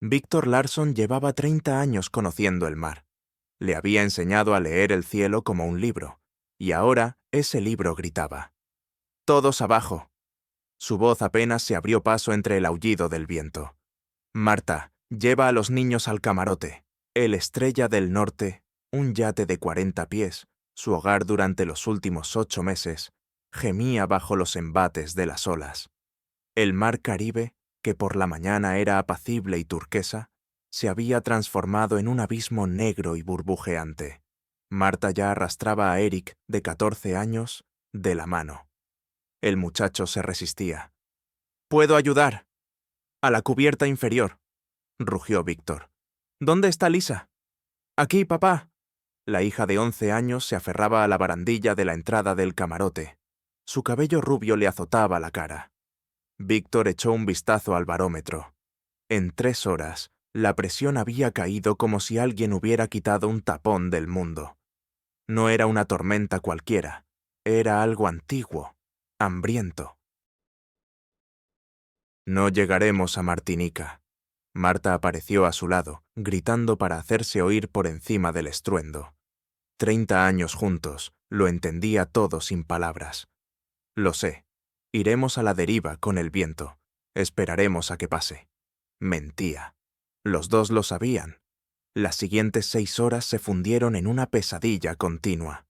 Víctor Larson llevaba 30 años conociendo el mar. Le había enseñado a leer el cielo como un libro, y ahora ese libro gritaba: «¡Todos abajo!». Su voz apenas se abrió paso entre el aullido del viento. «Marta, lleva a los niños al camarote». El Estrella del Norte, un yate de 40 pies, su hogar durante los últimos 8 meses, gemía bajo los embates de las olas. El mar Caribe, que por la mañana era apacible y turquesa, se había transformado en un abismo negro y burbujeante. Marta ya arrastraba a Eric, de 14 años, de la mano. El muchacho se resistía. «¡Puedo ayudar!». «A la cubierta inferior», rugió Víctor. «¿Dónde está Lisa?». «Aquí, papá». La hija de 11 años se aferraba a la barandilla de la entrada del camarote. Su cabello rubio le azotaba la cara. Víctor echó un vistazo al barómetro. En 3 horas, la presión había caído como si alguien hubiera quitado un tapón del mundo. No era una tormenta cualquiera, era algo antiguo, hambriento. «No llegaremos a Martinica». Marta apareció a su lado, gritando para hacerse oír por encima del estruendo. 30 años juntos, lo entendía todo sin palabras. «Lo sé. Iremos a la deriva con el viento. Esperaremos a que pase». Mentía. Los dos lo sabían. Las siguientes 6 horas se fundieron en una pesadilla continua.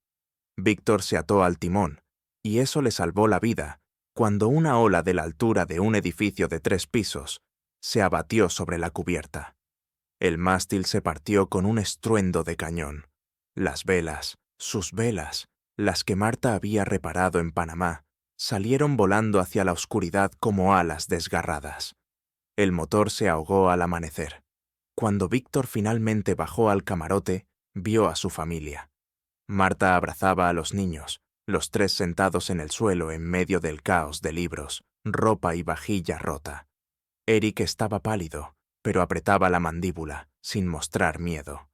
Víctor se ató al timón, y eso le salvó la vida cuando una ola de la altura de un edificio de 3 pisos se abatió sobre la cubierta. El mástil se partió con un estruendo de cañón. Las velas, sus velas, las que Marta había reparado en Panamá, salieron volando hacia la oscuridad como alas desgarradas. El motor se ahogó al amanecer. Cuando Víctor finalmente bajó al camarote, vio a su familia. Marta abrazaba a los niños, los 3 sentados en el suelo en medio del caos de libros, ropa y vajilla rota. Eric estaba pálido, pero apretaba la mandíbula, sin mostrar miedo.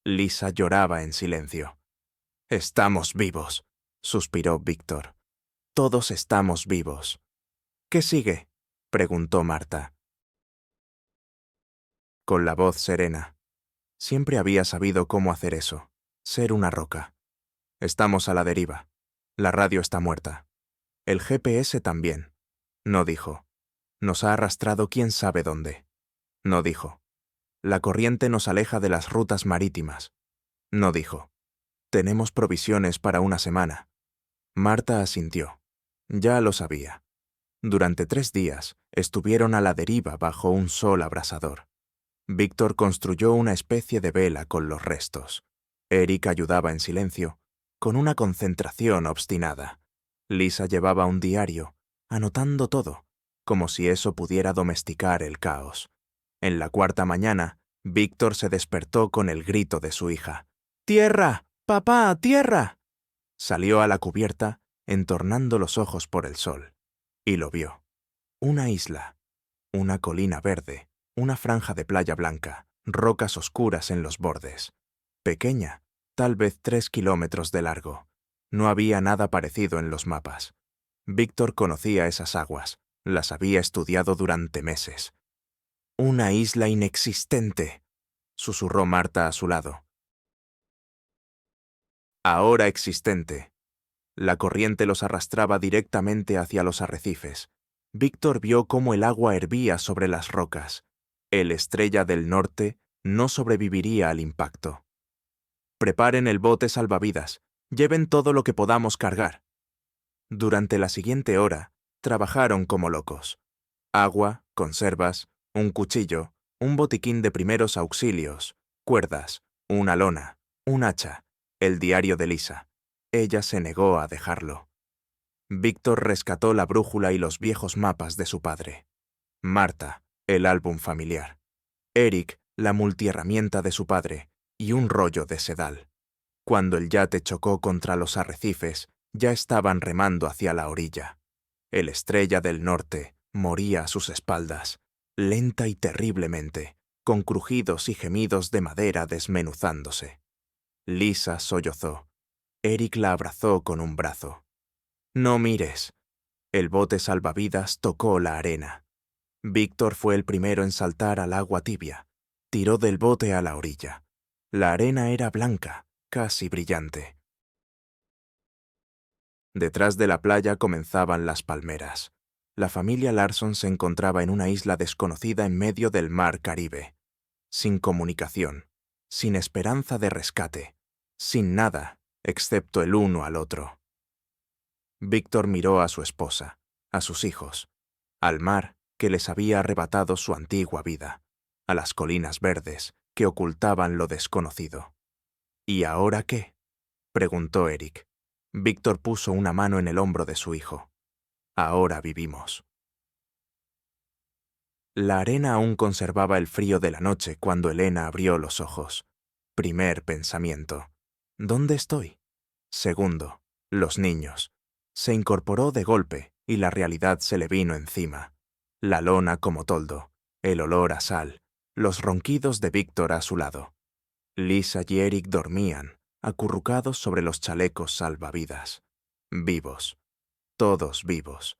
Lisa lloraba en silencio. «Estamos vivos», suspiró Víctor. «Todos estamos vivos». «¿Qué sigue?», preguntó Marta, con la voz serena. Siempre había sabido cómo hacer eso, ser una roca. «Estamos a la deriva. La radio está muerta. El GPS también», no dijo. «Nos ha arrastrado quién sabe dónde». No dijo. «La corriente nos aleja de las rutas marítimas». No dijo. «Tenemos provisiones para una semana». Marta asintió. Ya lo sabía. Durante 3 días estuvieron a la deriva bajo un sol abrasador. Víctor construyó una especie de vela con los restos. Eric ayudaba en silencio, con una concentración obstinada. Lisa llevaba un diario, anotando todo, como si eso pudiera domesticar el caos. En la 4ª mañana, Víctor se despertó con el grito de su hija. «¡Tierra! ¡Papá, tierra!». Salió a la cubierta, entornando los ojos por el sol, y lo vio. Una isla, una colina verde, una franja de playa blanca, rocas oscuras en los bordes. Pequeña, tal vez 3 kilómetros de largo. No había nada parecido en los mapas. Víctor conocía esas aguas, las había estudiado durante meses. «Una isla inexistente», susurró Marta a su lado. «Ahora existente». La corriente los arrastraba directamente hacia los arrecifes. Víctor vio cómo el agua hervía sobre las rocas. El Estrella del Norte no sobreviviría al impacto. «Preparen el bote salvavidas. Lleven todo lo que podamos cargar». Durante la siguiente hora, trabajaron como locos. Agua, conservas, un cuchillo, un botiquín de primeros auxilios, cuerdas, una lona, un hacha, el diario de Lisa. Ella se negó a dejarlo. Víctor rescató la brújula y los viejos mapas de su padre. Marta, el álbum familiar. Eric, la multiherramienta de su padre, y un rollo de sedal. Cuando el yate chocó contra los arrecifes, ya estaban remando hacia la orilla. El Estrella del Norte moría a sus espaldas, lenta y terriblemente, con crujidos y gemidos de madera desmenuzándose. Lisa sollozó. Eric la abrazó con un brazo. «No mires». El bote salvavidas tocó la arena. Víctor fue el primero en saltar al agua tibia. Tiró del bote a la orilla. La arena era blanca, casi brillante. Detrás de la playa comenzaban las palmeras. La familia Larson se encontraba en una isla desconocida en medio del mar Caribe, sin comunicación, sin esperanza de rescate, sin nada, excepto el uno al otro. Víctor miró a su esposa, a sus hijos, al mar que les había arrebatado su antigua vida, a las colinas verdes que ocultaban lo desconocido. ¿Y ahora qué?, preguntó Eric. Víctor puso una mano en el hombro de su hijo. Ahora vivimos. La arena aún conservaba el frío de la noche cuando Elena abrió los ojos. Primer pensamiento: ¿dónde estoy? Segundo: los niños. Se incorporó de golpe y la realidad se le vino encima. La lona como toldo, el olor a sal, los ronquidos de Víctor a su lado. Lisa y Eric dormían, acurrucados sobre los chalecos salvavidas. Vivos. Todos vivos.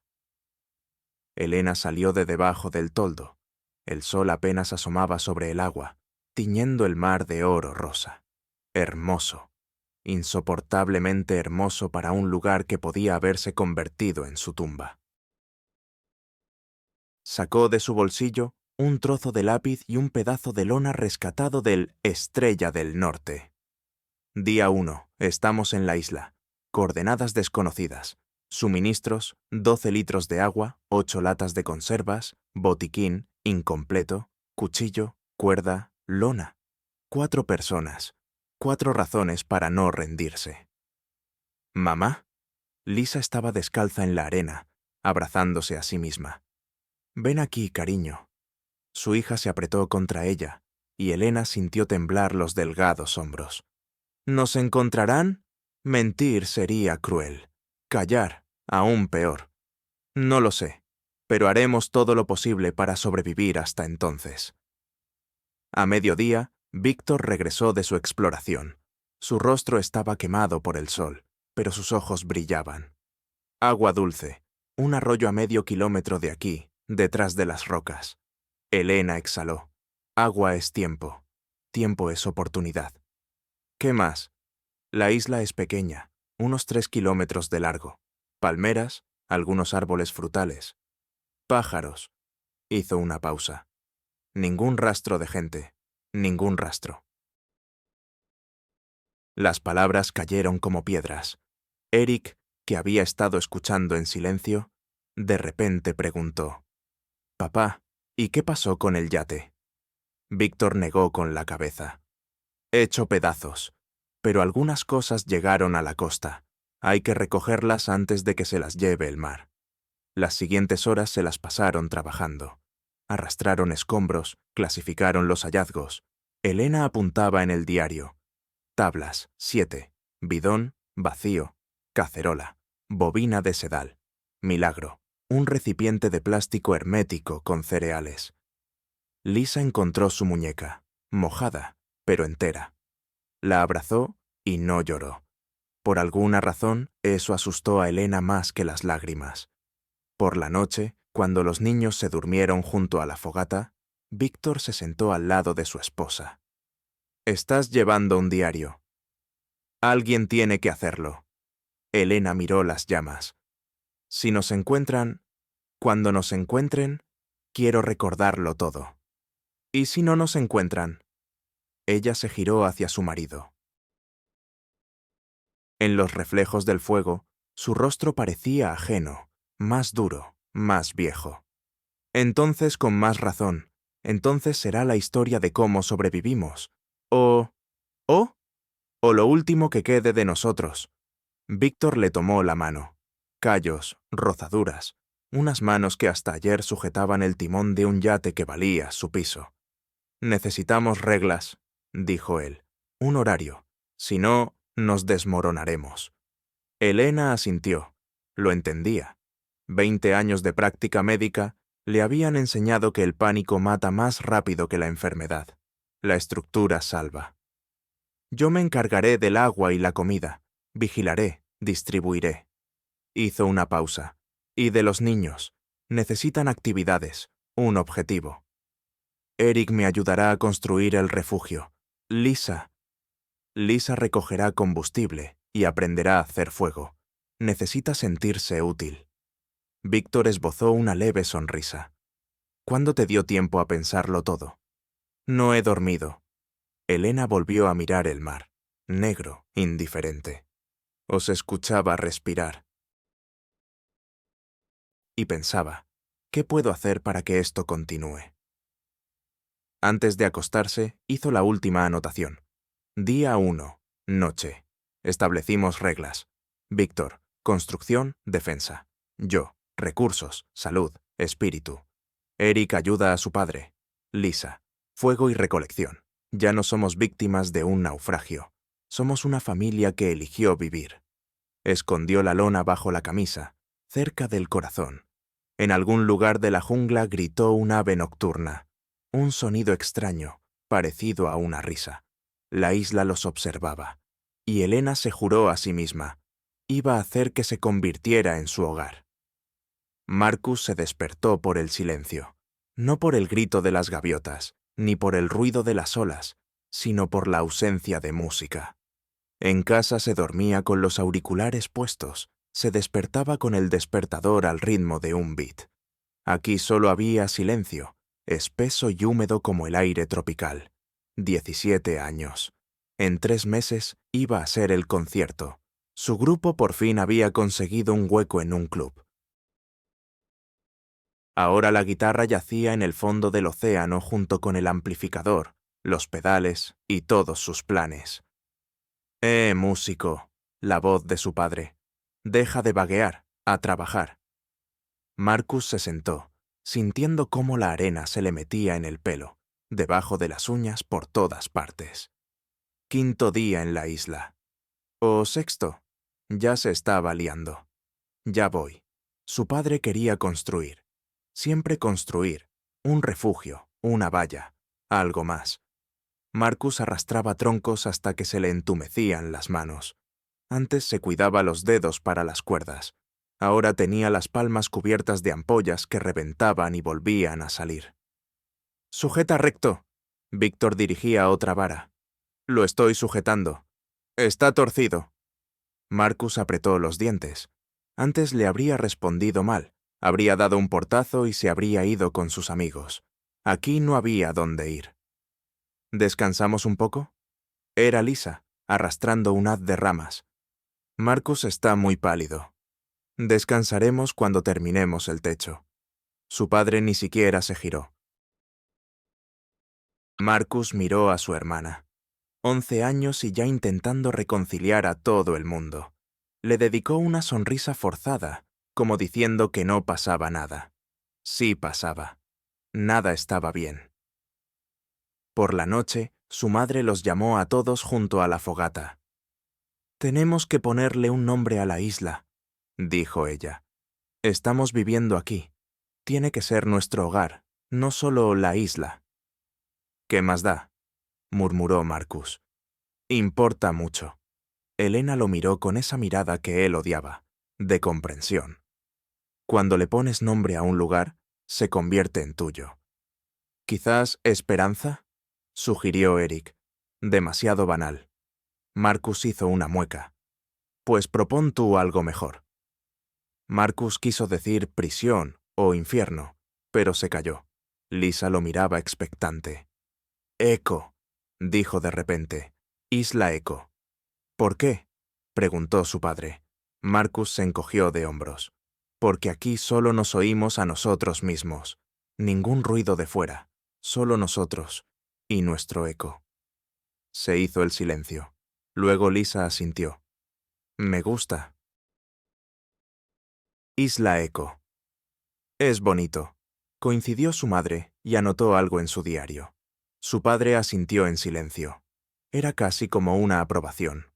Elena salió de debajo del toldo. El sol apenas asomaba sobre el agua, tiñendo el mar de oro rosa. Hermoso. Insoportablemente hermoso para un lugar que podía haberse convertido en su tumba. Sacó de su bolsillo un trozo de lápiz y un pedazo de lona rescatado del Estrella del Norte. Día 1. Estamos en la isla. Coordenadas desconocidas. Suministros: 12 litros de agua, 8 latas de conservas, botiquín, incompleto, cuchillo, cuerda, lona. 4 personas. 4 razones para no rendirse. ¿Mamá? Lisa estaba descalza en la arena, abrazándose a sí misma. Ven aquí, cariño. Su hija se apretó contra ella, y Elena sintió temblar los delgados hombros. ¿Nos encontrarán? Mentir sería cruel. Callar, aún peor. No lo sé, pero haremos todo lo posible para sobrevivir hasta entonces. A mediodía, Víctor regresó de su exploración. Su rostro estaba quemado por el sol, pero sus ojos brillaban. Agua dulce, un arroyo a medio kilómetro de aquí, detrás de las rocas. Elena exhaló. Agua es tiempo. Tiempo es oportunidad. ¿Qué más? La isla es pequeña, unos 3 kilómetros de largo. Palmeras, algunos árboles frutales. Pájaros. Hizo una pausa. Ningún rastro de gente. Ningún rastro. Las palabras cayeron como piedras. Eric, que había estado escuchando en silencio, de repente preguntó: «Papá, ¿y qué pasó con el yate?» Víctor negó con la cabeza. «Hecho pedazos. Pero algunas cosas llegaron a la costa. Hay que recogerlas antes de que se las lleve el mar». Las siguientes horas se las pasaron trabajando. Arrastraron escombros, clasificaron los hallazgos. Elena apuntaba en el diario: tablas, 7, bidón, vacío, cacerola, bobina de sedal, milagro, un recipiente de plástico hermético con cereales. Lisa encontró su muñeca, mojada, pero entera. La abrazó y no lloró. Por alguna razón, eso asustó a Elena más que las lágrimas. Por la noche, cuando los niños se durmieron junto a la fogata, Víctor se sentó al lado de su esposa. «Estás llevando un diario. Alguien tiene que hacerlo». Elena miró las llamas. «Si nos encuentran, cuando nos encuentren, quiero recordarlo todo. ¿Y si no nos encuentran?» Ella se giró hacia su marido. En los reflejos del fuego, su rostro parecía ajeno, más duro, más viejo. «Entonces con más razón. Entonces será la historia de cómo sobrevivimos. O lo último que quede de nosotros». Víctor le tomó la mano. Callos, rozaduras, unas manos que hasta ayer sujetaban el timón de un yate que valía su piso. «Necesitamos reglas», dijo él. «Un horario. Si no, nos desmoronaremos». Elena asintió. Lo entendía. 20 años de práctica médica le habían enseñado que el pánico mata más rápido que la enfermedad. La estructura salva. «Yo me encargaré del agua y la comida. Vigilaré, distribuiré». Hizo una pausa. «Y de los niños. Necesitan actividades. un objetivo. Eric me ayudará a construir el refugio. Lisa recogerá combustible y aprenderá a hacer fuego. Necesita sentirse útil. Víctor esbozó una leve sonrisa. ¿Cuándo te dio tiempo a pensarlo todo? No he dormido. Elena volvió a mirar el mar, negro, indiferente. Os escuchaba respirar. Y pensaba, ¿qué puedo hacer para que esto continúe? Antes de acostarse, hizo la última anotación. Día 1. Noche. Establecimos reglas. Víctor, construcción, defensa. Yo, recursos, salud, espíritu. Eric ayuda a su padre. Lisa, fuego y recolección. Ya no somos víctimas de un naufragio. Somos una familia que eligió vivir. Escondió la lona bajo la camisa, cerca del corazón. En algún lugar de la jungla gritó un ave nocturna. Un sonido extraño, parecido a una risa. La isla los observaba, y Elena se juró a sí misma. Iba a hacer que se convirtiera en su hogar. Marcus se despertó por el silencio, no por el grito de las gaviotas, ni por el ruido de las olas, sino por la ausencia de música. En casa se dormía con los auriculares puestos, se despertaba con el despertador al ritmo de un beat. Aquí solo había silencio, espeso y húmedo como el aire tropical. 17 años. En 3 meses iba a ser el concierto. Su grupo por fin había conseguido un hueco en un club. Ahora la guitarra yacía en el fondo del océano junto con el amplificador, los pedales y todos sus planes. Músico, la voz de su padre. Deja de vaguear, a trabajar. Marcus se sentó, sintiendo cómo la arena se le metía en el pelo, debajo de las uñas por todas partes. 5.º día en la isla. O 6.º. Ya se estaba liando. Ya voy. Su padre quería construir. Siempre construir. Un refugio, una valla, algo más. Marcus arrastraba troncos hasta que se le entumecían las manos. Antes se cuidaba los dedos para las cuerdas. Ahora tenía las palmas cubiertas de ampollas que reventaban y volvían a salir. «Sujeta recto». Víctor dirigía otra vara. «Lo estoy sujetando. Está torcido». Marcus apretó los dientes. Antes le habría respondido mal. Habría dado un portazo y se habría ido con sus amigos. Aquí no había dónde ir. ¿Descansamos un poco? Era Lisa, arrastrando un haz de ramas. Marcus está muy pálido. Descansaremos cuando terminemos el techo. Su padre ni siquiera se giró. Marcus miró a su hermana. 11 años y ya intentando reconciliar a todo el mundo. Le dedicó una sonrisa forzada, como diciendo que no pasaba nada. Sí pasaba. Nada estaba bien. Por la noche, su madre los llamó a todos junto a la fogata. «Tenemos que ponerle un nombre a la isla», dijo ella. «Estamos viviendo aquí. Tiene que ser nuestro hogar, no solo la isla». «¿Qué más da?», murmuró Marcus. «Importa mucho». Elena lo miró con esa mirada que él odiaba, de comprensión. Cuando le pones nombre a un lugar, se convierte en tuyo. «¿Quizás Esperanza?», sugirió Eric. Demasiado banal. Marcus hizo una mueca. «Pues propón tú algo mejor». Marcus quiso decir prisión o infierno, pero se calló. Lisa lo miraba expectante. «Eco», dijo de repente. «Isla Eco». «¿Por qué?», preguntó su padre. Marcus se encogió de hombros. «Porque aquí solo nos oímos a nosotros mismos. Ningún ruido de fuera. Solo nosotros. Y nuestro eco». Se hizo el silencio. Luego Lisa asintió. «Me gusta». Isla Eco. «Es bonito». Coincidió su madre y anotó algo en su diario. Su padre asintió en silencio. Era casi como una aprobación.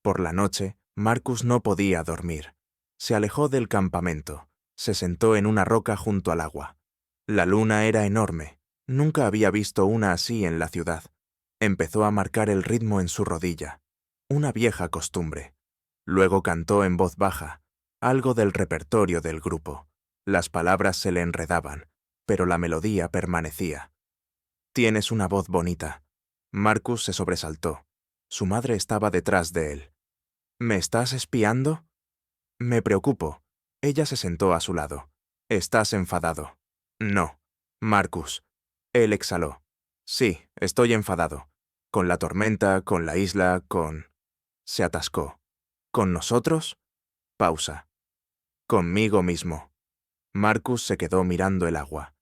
Por la noche, Marcus no podía dormir. Se alejó del campamento. Se sentó en una roca junto al agua. La luna era enorme. Nunca había visto una así en la ciudad. Empezó a marcar el ritmo en su rodilla. Una vieja costumbre. Luego cantó en voz baja, algo del repertorio del grupo. Las palabras se le enredaban, pero la melodía permanecía. «Tienes una voz bonita». Marcus se sobresaltó. Su madre estaba detrás de él. «¿Me estás espiando?» «Me preocupo». Ella se sentó a su lado. «¿Estás enfadado?» «No». «Marcus». Él exhaló. «Sí, estoy enfadado. Con la tormenta, con la isla, con...» Se atascó. «¿Con nosotros?» Pausa. «Conmigo mismo». Marcus se quedó mirando el agua.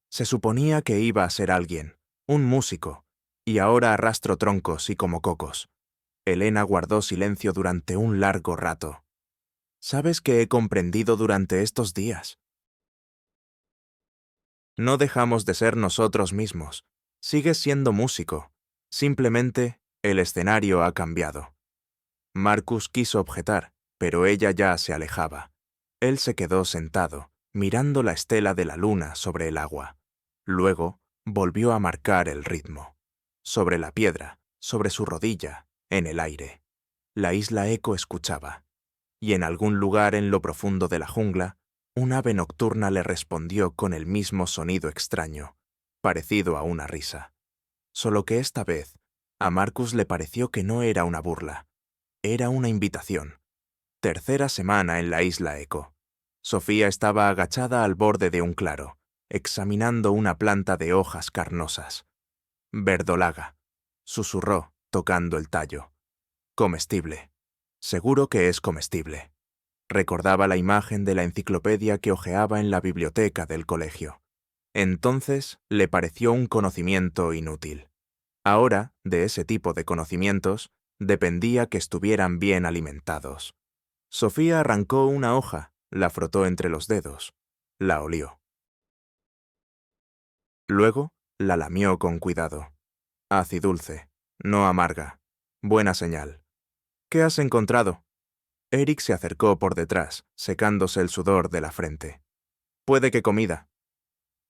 Se suponía que iba a ser alguien, un músico, y ahora arrastro troncos y como cocos. Elena guardó silencio durante un largo rato. «¿Sabes qué he comprendido durante estos días?» No dejamos de ser nosotros mismos. Sigues siendo músico. Simplemente, el escenario ha cambiado. Marcus quiso objetar, pero ella ya se alejaba. Él se quedó sentado, mirando la estela de la luna sobre el agua. Luego, volvió a marcar el ritmo. Sobre la piedra, sobre su rodilla, en el aire. La isla Eco escuchaba. Y en algún lugar en lo profundo de la jungla, un ave nocturna le respondió con el mismo sonido extraño, parecido a una risa. Solo que esta vez, a Marcus le pareció que no era una burla. Era una invitación. Tercera semana en la isla Eco. Sofía estaba agachada al borde de un claro, examinando una planta de hojas carnosas. «Verdolaga», susurró, tocando el tallo. «Comestible. Seguro que es comestible». Recordaba la imagen de la enciclopedia que hojeaba en la biblioteca del colegio. Entonces le pareció un conocimiento inútil. Ahora, de ese tipo de conocimientos, dependía que estuvieran bien alimentados. Sofía arrancó una hoja, la frotó entre los dedos, la olió. Luego, la lamió con cuidado. Acidulce, no amarga. Buena señal. «¿Qué has encontrado?» Eric se acercó por detrás, secándose el sudor de la frente. «Puede que comida».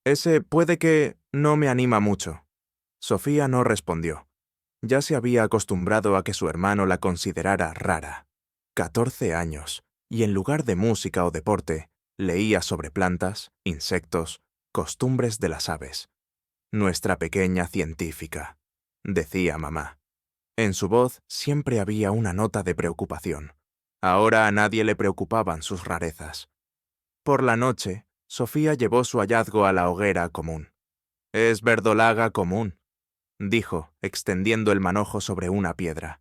«Ese puede que no me anima mucho». Sofía no respondió. Ya se había acostumbrado a que su hermano la considerara rara. 14 años, y en lugar de música o deporte, leía sobre plantas, insectos, costumbres de las aves. «Nuestra pequeña científica», decía mamá. En su voz siempre había una nota de preocupación. Ahora a nadie le preocupaban sus rarezas. Por la noche, Sofía llevó su hallazgo a la hoguera común. «Es verdolaga común», dijo, extendiendo el manojo sobre una piedra.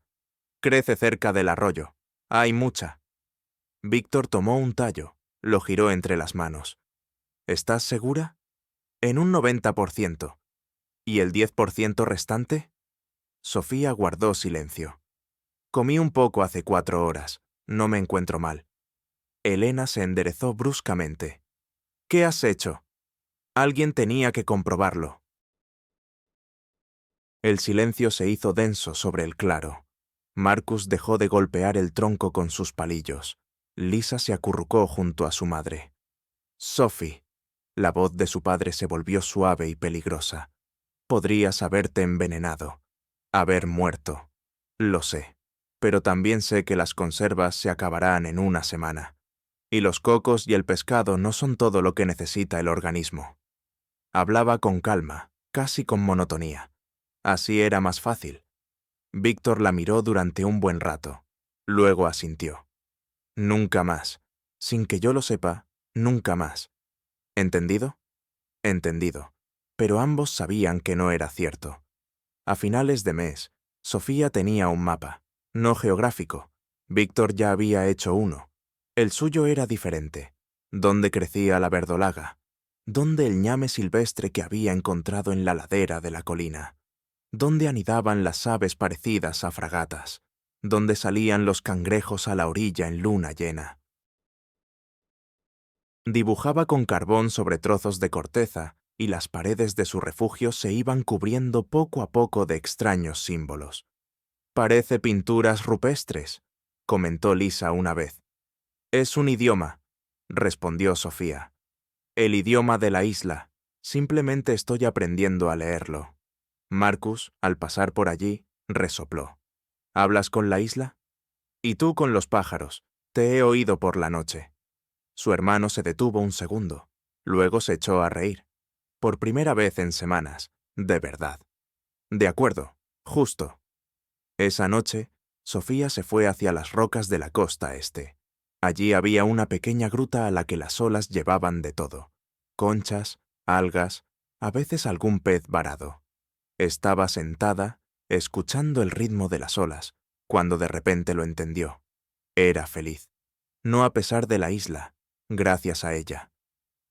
«Crece cerca del arroyo. Hay mucha». Víctor tomó un tallo, lo giró entre las manos. «¿Estás segura?» «En un 90%. ¿Y el 10% restante?» Sofía guardó silencio. «Comí un poco hace 4 horas. No me encuentro mal». Elena se enderezó bruscamente. «¿Qué has hecho?» «Alguien tenía que comprobarlo». El silencio se hizo denso sobre el claro. Marcus dejó de golpear el tronco con sus palillos. Lisa se acurrucó junto a su madre. «Sophie». La voz de su padre se volvió suave y peligrosa. «Podrías haberte envenenado. Haber muerto. Lo sé. Pero también sé que las conservas se acabarán en una semana. Y los cocos y el pescado no son todo lo que necesita el organismo». Hablaba con calma, casi con monotonía. Así era más fácil. Víctor la miró durante un buen rato. Luego asintió. «Nunca más. Sin que yo lo sepa, nunca más. ¿Entendido?» «Entendido». Pero ambos sabían que no era cierto. A finales de mes, Sofía tenía un mapa, no geográfico. Víctor ya había hecho uno. El suyo era diferente. ¿Dónde crecía la verdolaga? ¿Dónde el ñame silvestre que había encontrado en la ladera de la colina? ¿Dónde anidaban las aves parecidas a fragatas? ¿Dónde salían los cangrejos a la orilla en luna llena? Dibujaba con carbón sobre trozos de corteza, y las paredes de su refugio se iban cubriendo poco a poco de extraños símbolos. «Parece pinturas rupestres», comentó Lisa una vez. «Es un idioma», respondió Sofía. «El idioma de la isla. Simplemente estoy aprendiendo a leerlo». Marcus, al pasar por allí, resopló. «¿Hablas con la isla?» «Y tú con los pájaros. Te he oído por la noche». Su hermano se detuvo un segundo. Luego se echó a reír. Por primera vez en semanas, de verdad. De acuerdo, justo. Esa noche, Sofía se fue hacia las rocas de la costa este. Allí había una pequeña gruta a la que las olas llevaban de todo: conchas, algas, a veces algún pez varado. Estaba sentada, escuchando el ritmo de las olas, cuando de repente lo entendió. Era feliz. No a pesar de la isla, gracias a ella.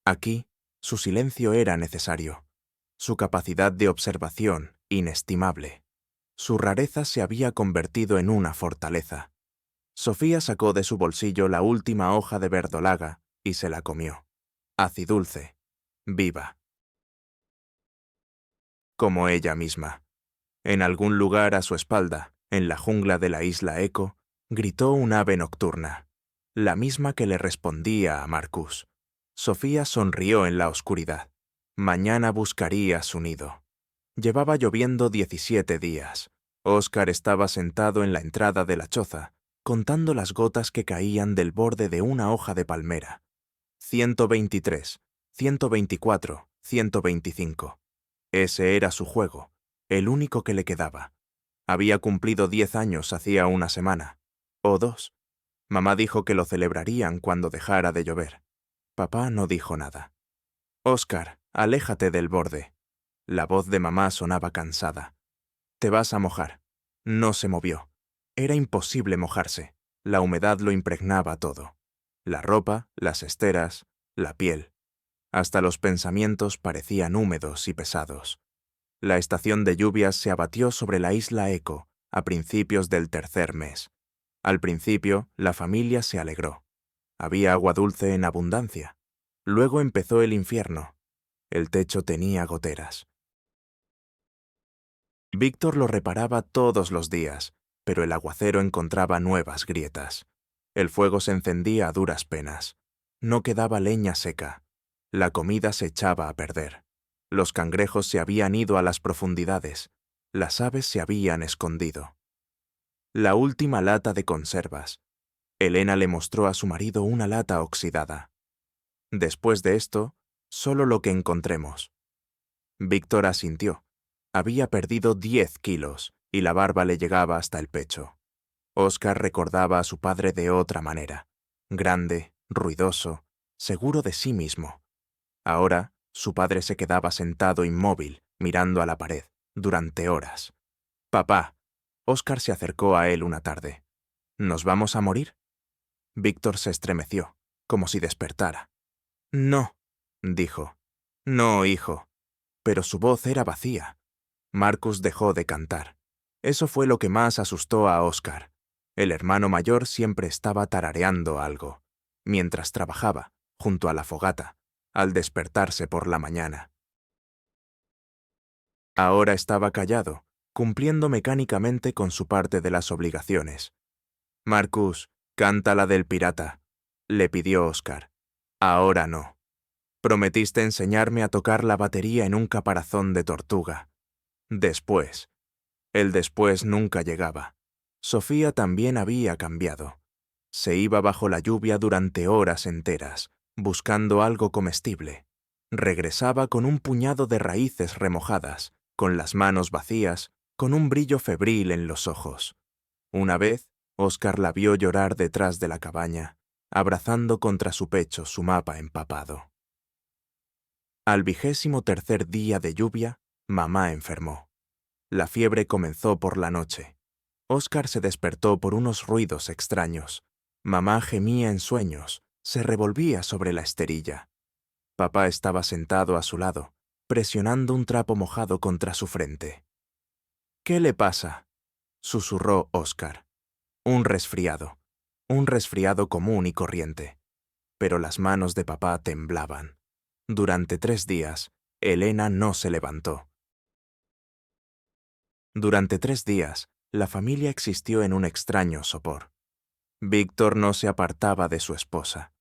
Aquí, su silencio era necesario. Su capacidad de observación, inestimable. Su rareza se había convertido en una fortaleza. Sofía sacó de su bolsillo la última hoja de verdolaga y se la comió. Acidulce, viva. Como ella misma. En algún lugar a su espalda, en la jungla de la isla Eco, gritó un ave nocturna, la misma que le respondía a Marcus. Sofía sonrió en la oscuridad. Mañana buscaría su nido. Llevaba lloviendo 17 días. Óscar estaba sentado en la entrada de la choza, contando las gotas que caían del borde de una hoja de palmera. 123, 124, 125. Ese era su juego, el único que le quedaba. Había cumplido 10 años hacía una semana, o 2. Mamá dijo que lo celebrarían cuando dejara de llover. Papá no dijo nada. «Óscar, aléjate del borde». La voz de mamá sonaba cansada. «Te vas a mojar». No se movió. Era imposible mojarse. La humedad lo impregnaba todo. La ropa, las esteras, la piel. Hasta los pensamientos parecían húmedos y pesados. La estación de lluvias se abatió sobre la isla Eco a principios del tercer mes. Al principio, la familia se alegró. Había agua dulce en abundancia. Luego empezó el infierno. El techo tenía goteras. Víctor lo reparaba todos los días, pero el aguacero encontraba nuevas grietas. El fuego se encendía a duras penas. No quedaba leña seca. La comida se echaba a perder. Los cangrejos se habían ido a las profundidades. Las aves se habían escondido. La última lata de conservas. Elena le mostró a su marido una lata oxidada. Después de esto, solo lo que encontremos. Víctor asintió. Había perdido 10 kilos y la barba le llegaba hasta el pecho. Óscar recordaba a su padre de otra manera. Grande, ruidoso, seguro de sí mismo. Ahora, su padre se quedaba sentado inmóvil, mirando a la pared, durante horas. «Papá». Óscar se acercó a él una tarde. «¿Nos vamos a morir?» Víctor se estremeció, como si despertara. «No», dijo. «No, hijo». Pero su voz era vacía. Marcus dejó de cantar. Eso fue lo que más asustó a Óscar. El hermano mayor siempre estaba tarareando algo, mientras trabajaba, junto a la fogata, al despertarse por la mañana. Ahora estaba callado, cumpliendo mecánicamente con su parte de las obligaciones. «Marcus, canta la del pirata», le pidió Óscar. «Ahora no. Prometiste enseñarme a tocar la batería en un caparazón de tortuga. Después». El después nunca llegaba. Sofía también había cambiado. Se iba bajo la lluvia durante horas enteras, buscando algo comestible. Regresaba con un puñado de raíces remojadas, con las manos vacías, con un brillo febril en los ojos. Una vez, Óscar la vio llorar detrás de la cabaña, abrazando contra su pecho su mapa empapado. Al 23º día de lluvia, mamá enfermó. La fiebre comenzó por la noche. Óscar se despertó por unos ruidos extraños. Mamá gemía en sueños, se revolvía sobre la esterilla. Papá estaba sentado a su lado, presionando un trapo mojado contra su frente. «¿Qué le pasa?», susurró Óscar. Un resfriado común y corriente. Pero las manos de papá temblaban. Durante 3 días, Elena no se levantó. Durante 3 días, la familia existió en un extraño sopor. Víctor no se apartaba de su esposa.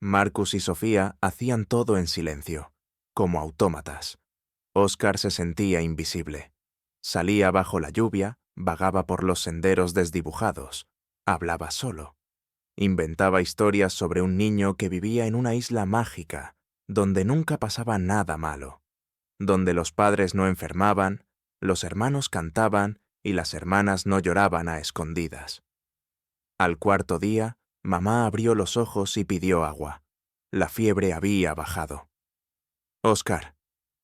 Marcus y Sofía hacían todo en silencio, como autómatas. Óscar se sentía invisible. Salía bajo la lluvia, vagaba por los senderos desdibujados, hablaba solo. Inventaba historias sobre un niño que vivía en una isla mágica, donde nunca pasaba nada malo. donde los padres no enfermaban, los hermanos cantaban y las hermanas no lloraban a escondidas. Al cuarto día, mamá abrió los ojos y pidió agua. La fiebre había bajado. «Oscar»,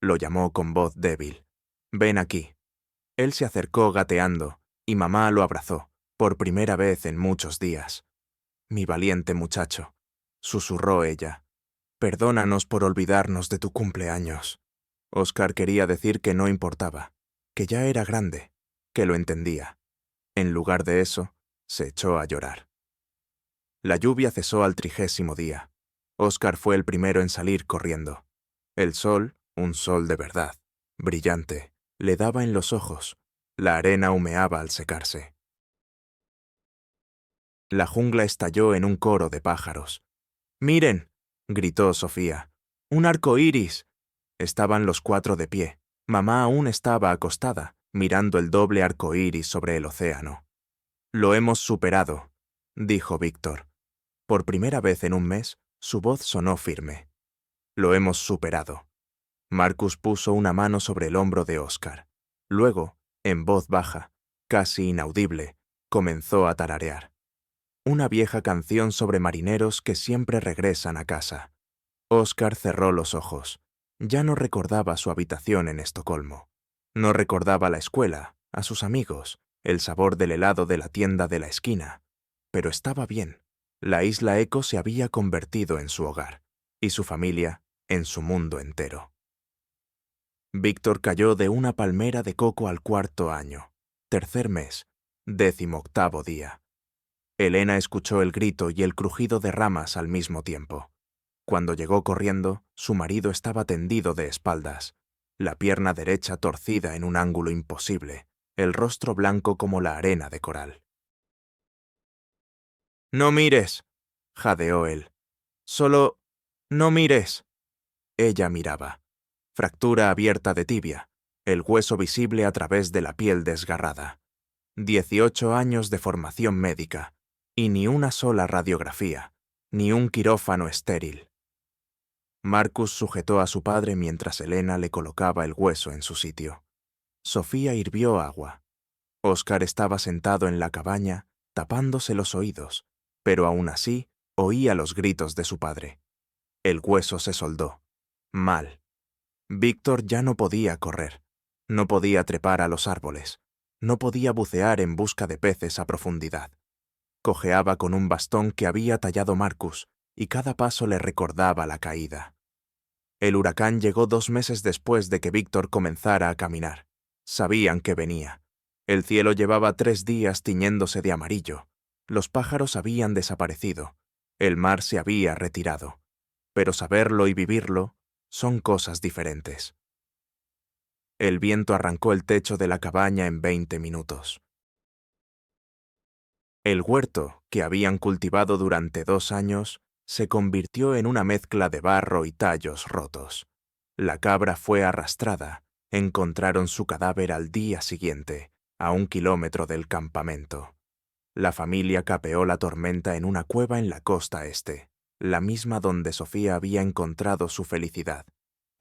lo llamó con voz débil, «ven aquí». Él se acercó gateando y mamá lo abrazó, por primera vez en muchos días. «Mi valiente muchacho», susurró ella, «perdónanos por olvidarnos de tu cumpleaños». Oscar quería decir que no importaba, que ya era grande, que lo entendía. En lugar de eso, se echó a llorar. La lluvia cesó al 30º día. Oscar fue el primero en salir corriendo. El sol, un sol de verdad, brillante, le daba en los ojos. La arena humeaba al secarse. La jungla estalló en un coro de pájaros. «¡Miren!», gritó Sofía. «¡Un arco iris!». Estaban los 4 de pie. Mamá aún estaba acostada, mirando el doble arco iris sobre el océano. «Lo hemos superado», dijo Víctor. Por primera vez en un mes, su voz sonó firme. «Lo hemos superado». Marcus puso una mano sobre el hombro de Oscar. Luego, en voz baja, casi inaudible, comenzó a tararear. Una vieja canción sobre marineros que siempre regresan a casa. Oscar cerró los ojos. Ya no recordaba su habitación en Estocolmo. No recordaba la escuela, a sus amigos, el sabor del helado de la tienda de la esquina. Pero estaba bien. La isla Eco se había convertido en su hogar, y su familia en su mundo entero. Víctor cayó de una palmera de coco al 4.º año, 3er mes, 18º día. Elena escuchó el grito y el crujido de ramas al mismo tiempo. Cuando llegó corriendo, su marido estaba tendido de espaldas, la pierna derecha torcida en un ángulo imposible, el rostro blanco como la arena de coral. «No mires», jadeó él. «Solo no mires». Ella miraba. Fractura abierta de tibia, el hueso visible a través de la piel desgarrada. 18 años de formación médica, y ni una sola radiografía, ni un quirófano estéril. Marcus sujetó a su padre mientras Elena le colocaba el hueso en su sitio. Sofía hirvió agua. Oscar estaba sentado en la cabaña, tapándose los oídos, pero aún así oía los gritos de su padre. El hueso se soldó. Mal. Víctor ya no podía correr. No podía trepar a los árboles. No podía bucear en busca de peces a profundidad. Cojeaba con un bastón que había tallado Marcus, y cada paso le recordaba la caída. El huracán llegó 2 meses después de que Víctor comenzara a caminar. Sabían que venía. El cielo llevaba 3 días tiñéndose de amarillo. Los pájaros habían desaparecido. El mar se había retirado. Pero saberlo y vivirlo son cosas diferentes. El viento arrancó el techo de la cabaña en 20 minutos. El huerto, que habían cultivado durante 2 años, se convirtió en una mezcla de barro y tallos rotos. La cabra fue arrastrada. Encontraron su cadáver al día siguiente, a 1 kilómetro del campamento. La familia capeó la tormenta en una cueva en la costa este, la misma donde Sofía había encontrado su felicidad.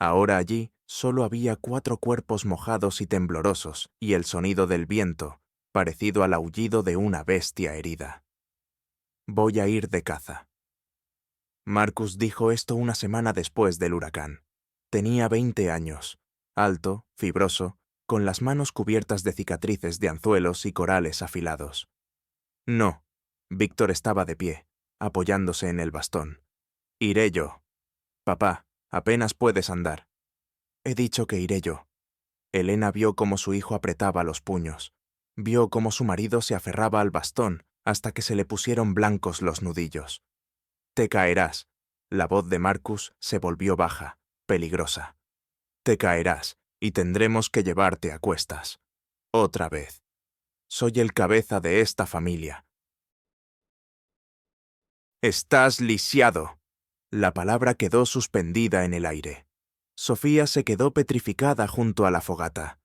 Ahora allí solo había 4 cuerpos mojados y temblorosos, y el sonido del viento, parecido al aullido de una bestia herida. «Voy a ir de caza». Marcus dijo esto una semana después del huracán. Tenía 20 años, alto, fibroso, con las manos cubiertas de cicatrices de anzuelos y corales afilados. «No». Víctor estaba de pie, apoyándose en el bastón. «Iré yo». «Papá, apenas puedes andar». «He dicho que iré yo». Elena vio cómo su hijo apretaba los puños. Vio cómo su marido se aferraba al bastón hasta que se le pusieron blancos los nudillos. «Te caerás». La voz de Marcus se volvió baja, peligrosa. «Te caerás y tendremos que llevarte a cuestas. Otra vez. Soy el cabeza de esta familia». «Estás lisiado». La palabra quedó suspendida en el aire. Sofía se quedó petrificada junto a la fogata.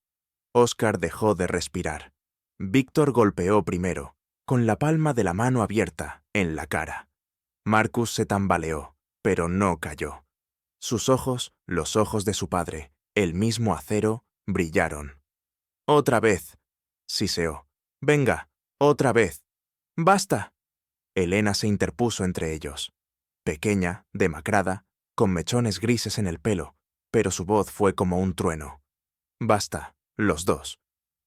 Oscar dejó de respirar. Víctor golpeó primero, con la palma de la mano abierta, en la cara. Marcus se tambaleó, pero no cayó. Sus ojos, los ojos de su padre, el mismo acero, brillaron. «¡Otra vez!», siseó. «Venga, otra vez!». «¡Basta!». Elena se interpuso entre ellos. Pequeña, demacrada, con mechones grises en el pelo, pero su voz fue como un trueno. «Basta, los dos».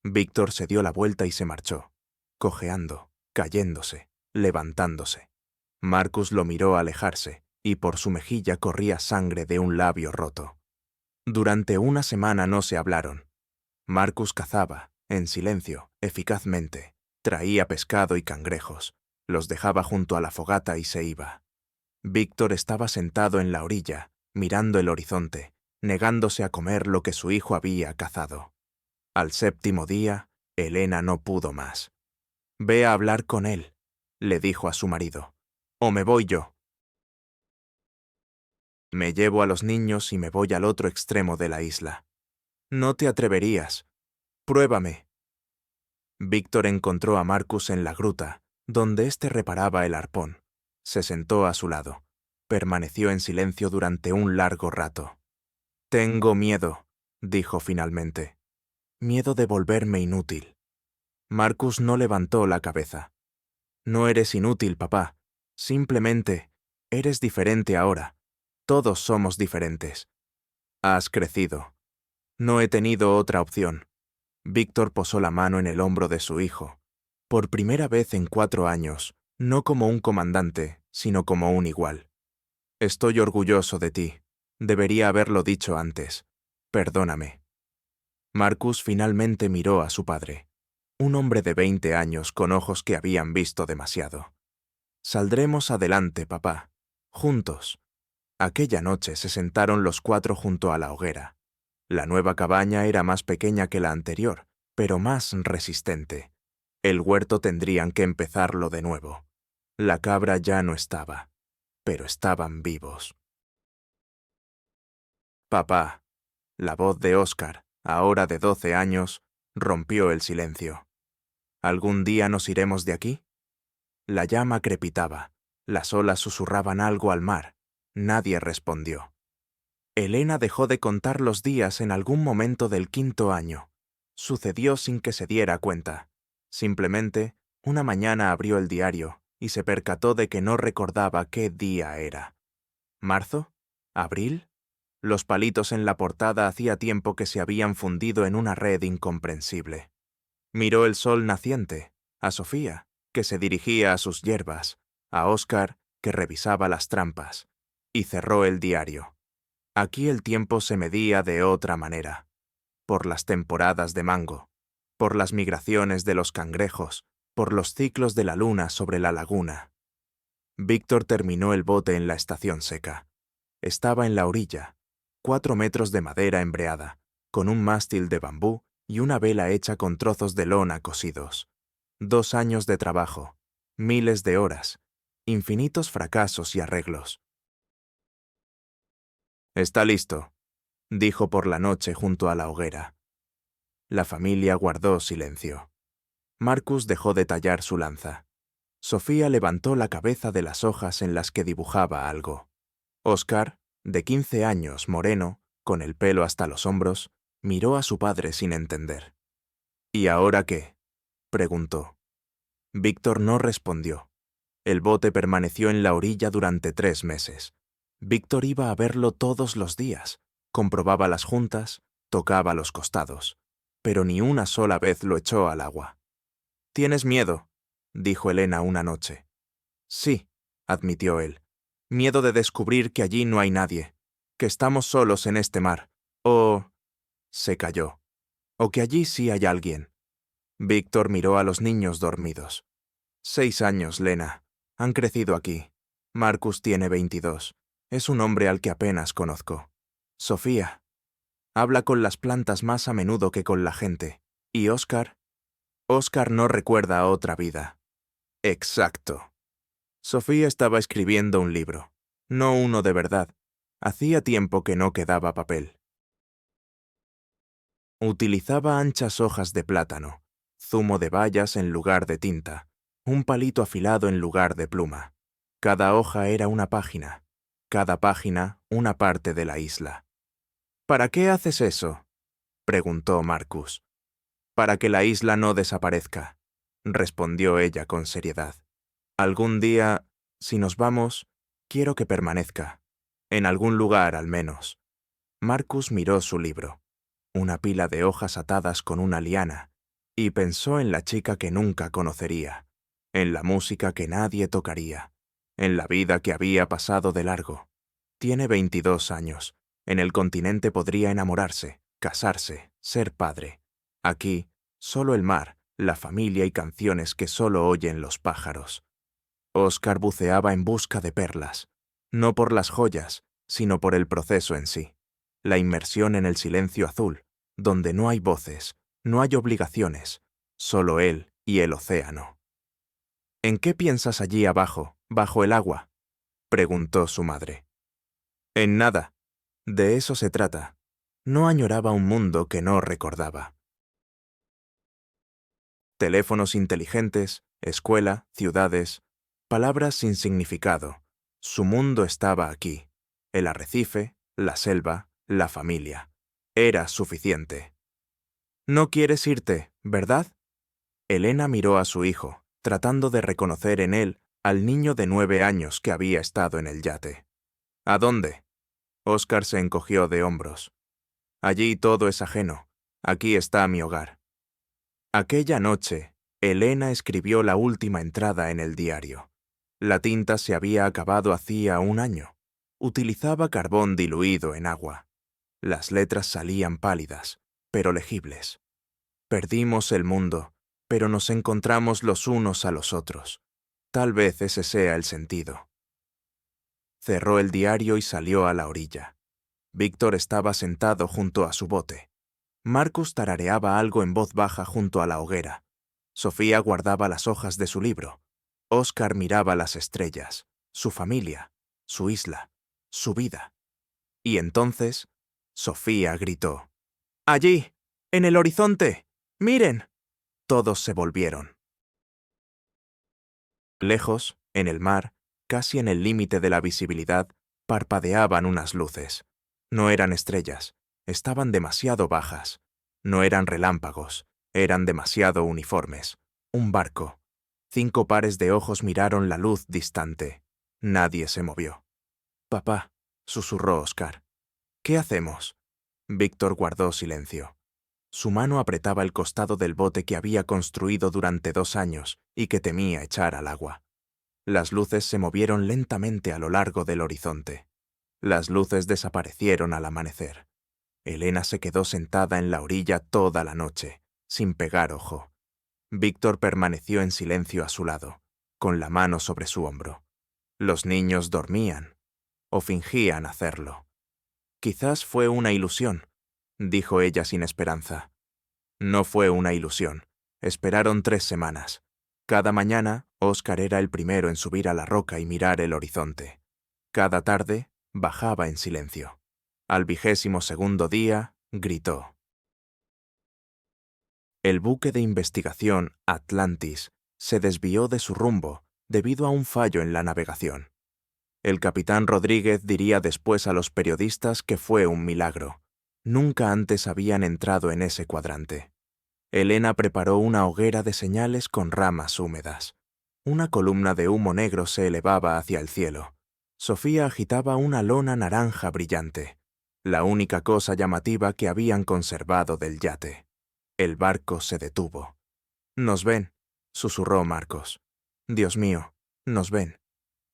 Víctor se dio la vuelta y se marchó, cojeando, cayéndose, levantándose. Marcus lo miró alejarse, y por su mejilla corría sangre de un labio roto. Durante una semana no se hablaron. Marcus cazaba, en silencio, eficazmente. Traía pescado y cangrejos, los dejaba junto a la fogata y se iba. Víctor estaba sentado en la orilla, mirando el horizonte, negándose a comer lo que su hijo había cazado. Al séptimo día, Elena no pudo más. «Ve a hablar con él», le dijo a su marido, «o me voy yo. Me llevo a los niños y me voy al otro extremo de la isla». «No te atreverías. Pruébame». Víctor encontró a Marcus en la gruta, donde éste reparaba el arpón. Se sentó a su lado. Permaneció en silencio durante un largo rato. «Tengo miedo», dijo finalmente. «Miedo de volverme inútil». Marcus no levantó la cabeza. «No eres inútil, papá. Simplemente, eres diferente ahora. Todos somos diferentes. Has crecido. No he tenido otra opción». Víctor posó la mano en el hombro de su hijo. Por primera vez en 4 años, no como un comandante, sino como un igual. «Estoy orgulloso de ti. Debería haberlo dicho antes. Perdóname». Marcus finalmente miró a su padre. Un hombre de 20 años con ojos que habían visto demasiado. «Saldremos adelante, papá. Juntos». Aquella noche se sentaron los 4 junto a la hoguera. La nueva cabaña era más pequeña que la anterior, pero más resistente. El huerto tendrían que empezarlo de nuevo. La cabra ya no estaba, pero estaban vivos. «Papá». La voz de Óscar, ahora de 12 años, rompió el silencio. «¿Algún día nos iremos de aquí?». La llama crepitaba, las olas susurraban algo al mar. Nadie respondió. Elena dejó de contar los días en algún momento del 5.º año. Sucedió sin que se diera cuenta. Simplemente, una mañana abrió el diario y se percató de que no recordaba qué día era. ¿Marzo? ¿Abril? Los palitos en la portada hacía tiempo que se habían fundido en una red incomprensible. Miró el sol naciente, a Sofía, que se dirigía a sus hierbas, a Óscar, que revisaba las trampas, y cerró el diario. Aquí el tiempo se medía de otra manera. Por las temporadas de mango, por las migraciones de los cangrejos, por los ciclos de la luna sobre la laguna. Víctor terminó el bote en la estación seca. Estaba en la orilla, 4 metros de madera embreada, con un mástil de bambú y una vela hecha con trozos de lona cosidos. 2 años de trabajo, miles de horas, infinitos fracasos y arreglos. «Está listo», dijo por la noche junto a la hoguera. La familia guardó silencio. Marcus dejó de tallar su lanza. Sofía levantó la cabeza de las hojas en las que dibujaba algo. Óscar, de 15 años, moreno, con el pelo hasta los hombros, miró a su padre sin entender. «¿Y ahora qué?», preguntó. Víctor no respondió. El bote permaneció en la orilla durante 3 meses. Víctor iba a verlo todos los días, comprobaba las juntas, tocaba los costados, pero ni una sola vez lo echó al agua. «¿Tienes miedo?», dijo Elena una noche. «Sí», admitió él. «Miedo de descubrir que allí no hay nadie, que estamos solos en este mar, o...». Se calló. «O que allí sí hay alguien». Víctor miró a los niños dormidos. 6 años, Lena. Han crecido aquí. Marcus tiene 22. Es un hombre al que apenas conozco. Sofía. Habla con las plantas más a menudo que con la gente. ¿Y Óscar? Óscar no recuerda otra vida. Exacto. Sofía estaba escribiendo un libro. No uno de verdad. Hacía tiempo que no quedaba papel. Utilizaba anchas hojas de plátano, zumo de bayas en lugar de tinta, un palito afilado en lugar de pluma. Cada hoja era una página, cada página una parte de la isla. ¿Para qué haces eso?, preguntó Marcus. Para que la isla no desaparezca, respondió ella con seriedad. Algún día, si nos vamos, quiero que permanezca. En algún lugar, al menos. Marcus miró su libro, una pila de hojas atadas con una liana, y pensó en la chica que nunca conocería, en la música que nadie tocaría, en la vida que había pasado de largo. Tiene 22 años. En el continente podría enamorarse, casarse, ser padre. Aquí, solo el mar, la familia y canciones que solo oyen los pájaros. Oscar buceaba en busca de perlas, no por las joyas, sino por el proceso en sí. La inmersión en el silencio azul, donde no hay voces, no hay obligaciones, solo él y el océano. ¿En qué piensas allí abajo, bajo el agua?, preguntó su madre. En nada. De eso se trata. No añoraba un mundo que no recordaba. Teléfonos inteligentes, escuela, ciudades, palabras sin significado. Su mundo estaba aquí. El arrecife, la selva, la familia. Era suficiente. No quieres irte, ¿verdad? Elena miró a su hijo, tratando de reconocer en él al niño de 9 años que había estado en el yate. ¿A dónde? Oscar se encogió de hombros. Allí todo es ajeno. Aquí está mi hogar. Aquella noche, Elena escribió la última entrada en el diario. La tinta se había acabado hacía un año. Utilizaba carbón diluido en agua. Las letras salían pálidas, pero legibles. Perdimos el mundo, pero nos encontramos los unos a los otros. Tal vez ese sea el sentido. Cerró el diario y salió a la orilla. Víctor estaba sentado junto a su bote. Marcus tarareaba algo en voz baja junto a la hoguera. Sofía guardaba las hojas de su libro. Oscar miraba las estrellas, su familia, su isla, su vida. Y entonces, Sofía gritó: ¡Allí! ¡En el horizonte! ¡Miren! Todos se volvieron. Lejos, en el mar, casi en el límite de la visibilidad, parpadeaban unas luces. No eran estrellas, estaban demasiado bajas. No eran relámpagos, eran demasiado uniformes. Un barco. 5 pares de ojos miraron la luz distante. Nadie se movió. «Papá», susurró Oscar. «¿Qué hacemos?» Víctor guardó silencio. Su mano apretaba el costado del bote que había construido durante 2 años y que temía echar al agua. Las luces se movieron lentamente a lo largo del horizonte. Las luces desaparecieron al amanecer. Elena se quedó sentada en la orilla toda la noche, sin pegar ojo. Víctor permaneció en silencio a su lado, con la mano sobre su hombro. Los niños dormían, o fingían hacerlo. Quizás fue una ilusión, dijo ella sin esperanza. No fue una ilusión. Esperaron 3 semanas. Cada mañana, Oscar era el primero en subir a la roca y mirar el horizonte. Cada tarde, bajaba en silencio. Al 22º día, gritó. El buque de investigación Atlantis se desvió de su rumbo debido a un fallo en la navegación. El capitán Rodríguez diría después a los periodistas que fue un milagro. Nunca antes habían entrado en ese cuadrante. Elena preparó una hoguera de señales con ramas húmedas. Una columna de humo negro se elevaba hacia el cielo. Sofía agitaba una lona naranja brillante, la única cosa llamativa que habían conservado del yate. El barco se detuvo. «Nos ven», susurró Marcos. «Dios mío, nos ven».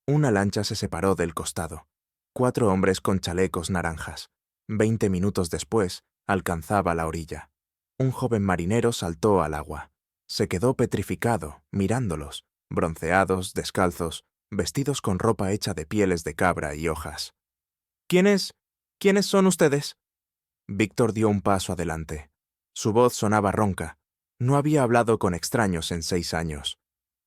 Una lancha se separó del costado. 4 hombres con chalecos naranjas. 20 minutos después, alcanzaba la orilla. Un joven marinero saltó al agua. Se quedó petrificado, mirándolos, bronceados, descalzos, vestidos con ropa hecha de pieles de cabra y hojas. «¿Quiénes son ustedes?» Víctor dio un paso adelante. Su voz sonaba ronca. No había hablado con extraños en 6 años.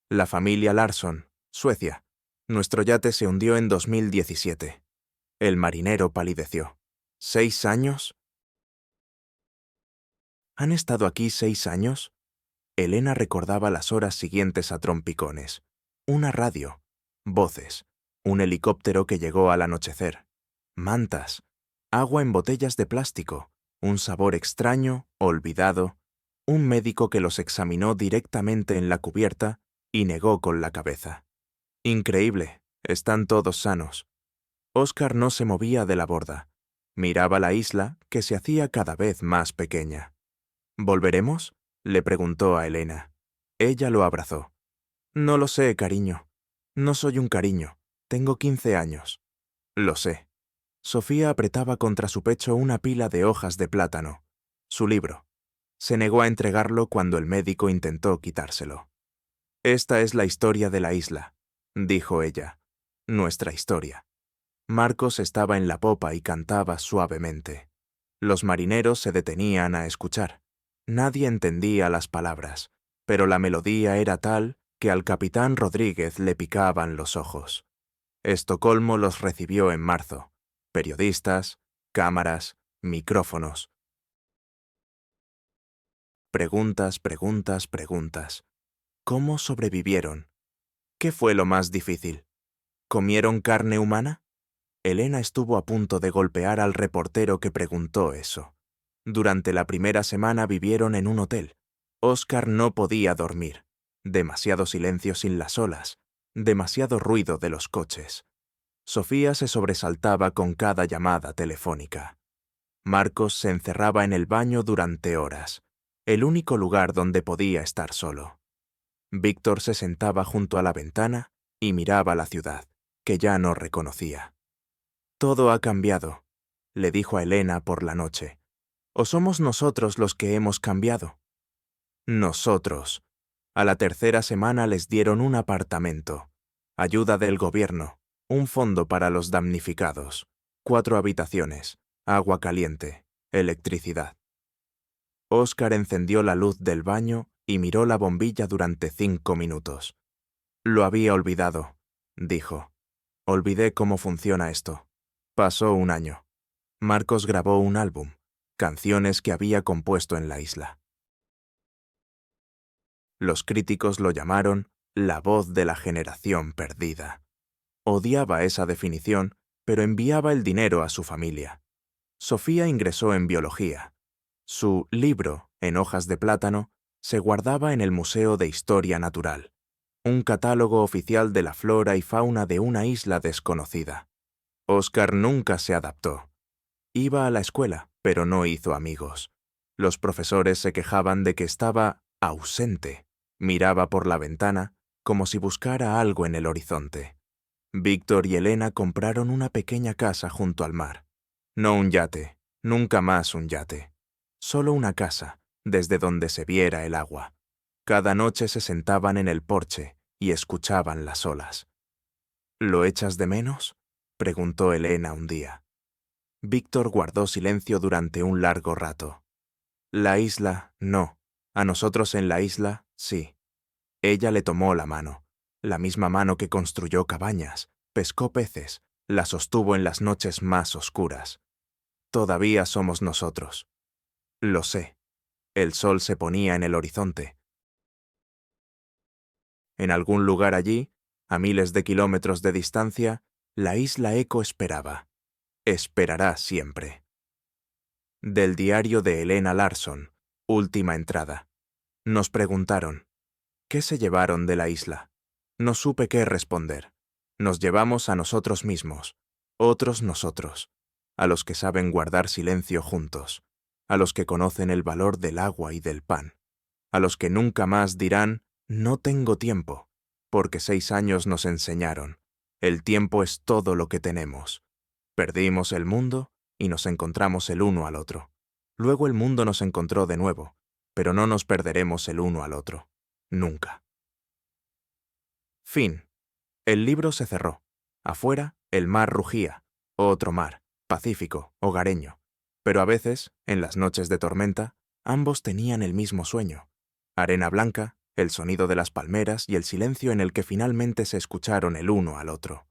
«La familia Larsson, Suecia. Nuestro yate se hundió en 2017. El marinero palideció. «¿6 años? ¿Han estado aquí 6 años?» Elena recordaba las horas siguientes a trompicones. Una radio. Voces. Un helicóptero que llegó al anochecer. Mantas. agua en botellas de plástico, un sabor extraño, olvidado, un médico que los examinó directamente en la cubierta y negó con la cabeza. Increíble, están todos sanos. Oscar no se movía de la borda. Miraba la isla, que se hacía cada vez más pequeña. ¿Volveremos?, le preguntó a Elena. Ella lo abrazó. No lo sé, cariño. No soy un cariño. Tengo 15 años. Lo sé. Sofía apretaba contra su pecho una pila de hojas de plátano. Su libro. Se negó a entregarlo cuando el médico intentó quitárselo. Esta es la historia de la isla, dijo ella. Nuestra historia. Marcos estaba en la popa y cantaba suavemente. Los marineros se detenían a escuchar. Nadie entendía las palabras, pero la melodía era tal que al capitán Rodríguez le picaban los ojos. Estocolmo los recibió en marzo. Periodistas, cámaras, micrófonos. Preguntas, preguntas, preguntas. ¿Cómo sobrevivieron? ¿Qué fue lo más difícil? ¿Comieron carne humana? Elena estuvo a punto de golpear al reportero que preguntó eso. Durante la primera semana vivieron en un hotel. Oscar no podía dormir. Demasiado silencio sin las olas. Demasiado ruido de los coches. Sofía se sobresaltaba con cada llamada telefónica. Marcos se encerraba en el baño durante horas, el único lugar donde podía estar solo. Víctor se sentaba junto a la ventana y miraba la ciudad, que ya no reconocía. Todo ha cambiado, le dijo a Elena por la noche. ¿O somos nosotros los que hemos cambiado? Nosotros. A la tercera semana les dieron un apartamento, ayuda del gobierno, un fondo para los damnificados, 4 habitaciones, agua caliente, electricidad. Oscar encendió la luz del baño y miró la bombilla durante 5 minutos. Lo había olvidado, dijo. Olvidé cómo funciona esto. Pasó un año. Marcos grabó un álbum, canciones que había compuesto en la isla. Los críticos lo llamaron la voz de la generación perdida. Odiaba esa definición, pero enviaba el dinero a su familia. Sofía ingresó en biología. Su libro, en hojas de plátano, se guardaba en el Museo de Historia Natural, un catálogo oficial de la flora y fauna de una isla desconocida. Oscar nunca se adaptó. Iba a la escuela, pero no hizo amigos. Los profesores se quejaban de que estaba ausente. Miraba por la ventana como si buscara algo en el horizonte. Víctor y Elena compraron una pequeña casa junto al mar. No un yate, nunca más un yate. Solo una casa, desde donde se viera el agua. Cada noche se sentaban en el porche y escuchaban las olas. ¿Lo echas de menos?, preguntó Elena un día. Víctor guardó silencio durante un largo rato. La isla, no. A nosotros en la isla, sí. Ella le tomó la mano, la misma mano que construyó cabañas, pescó peces, la sostuvo en las noches más oscuras. Todavía somos nosotros. Lo sé. El sol se ponía en el horizonte. En algún lugar allí, a miles de kilómetros de distancia, la isla Eco esperaba. Esperará siempre. Del diario de Elena Larson, última entrada. Nos preguntaron, ¿qué se llevaron de la isla? No supe qué responder. Nos llevamos a nosotros mismos, otros nosotros, a los que saben guardar silencio juntos, a los que conocen el valor del agua y del pan, a los que nunca más dirán, no tengo tiempo, porque 6 años nos enseñaron, el tiempo es todo lo que tenemos. Perdimos el mundo y nos encontramos el uno al otro. Luego el mundo nos encontró de nuevo, pero no nos perderemos el uno al otro. Nunca. Fin. El libro se cerró. Afuera, el mar rugía. Otro mar, pacífico, hogareño. Pero a veces, en las noches de tormenta, ambos tenían el mismo sueño. Arena blanca, el sonido de las palmeras y el silencio en el que finalmente se escucharon el uno al otro.